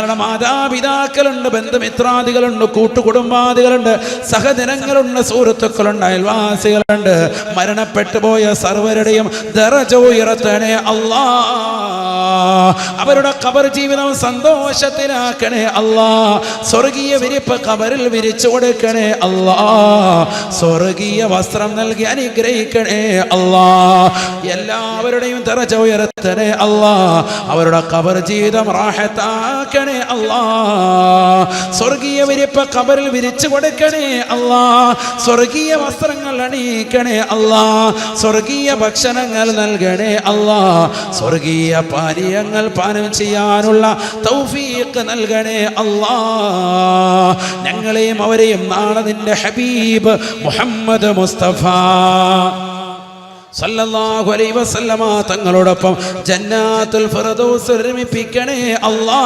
ഞങ്ങളുടെ മാതാപിതാക്കളുണ്ട്, ബന്ധുമിത്രാദികളുണ്ട്, കൂട്ടുകുടുംബാദികളുണ്ട്, സഹജനങ്ങളുണ്ട്, സുഹൃത്തുക്കളുണ്ട്, അയൽവാസികളുണ്ട്. മരണപ്പെട്ടു പോയ സർവരുടെയും ദറജ ഉയർത്തണേ അല്ലാ. അവരുടെ ഖബർ ജീവിതം സന്തോഷത്തിലാക്കണേ അല്ലാ. സ്വർഗീയ വിരിപ്പ് ഖബറിൽ വിരിച്ചു കൊടുക്കണേ അല്ലാ. സ്വർഗീയ വസ്ത്രം നൽകി അനുഗ്രഹിക്കണേ അല്ലാ. എല്ലാവരുടെയും ദറജ ഉയർത്തണേ അല്ലാ. അവരുടെ ഖബർ ജീവിതം റാഹത്താക്കണേ അല്ലാ. സ്വർഗീയ വിരിപ്പ് ഖബറിൽ വിരിച്ചു കൊടുക്കണേ അല്ലാ. സ്വർഗീയ വസ്ത്രങ്ങൾ അണിയിക്കണേ അല്ലാ. സ്വർഗീയ ഭക്ഷണങ്ങൾ നൽകണേ അല്ലാ. സ്വർഗീയ പാനീയങ്ങൾ പാനം ചെയ്യാനുള്ള തൗഫീഖ് നൽകണേ അല്ലാ. ഞങ്ങളെയും അവരെയും നാളെ നിന്റെ ഹബീബ് മുഹമ്മദ് മുസ്തഫ സല്ലല്ലാഹു അലൈഹി വസല്ലമ തങ്ങളോടൊപ്പം ജന്നാത്തുൽ ഫിർദൗസ് ഒരുമിപ്പിക്കണേ അല്ലാ.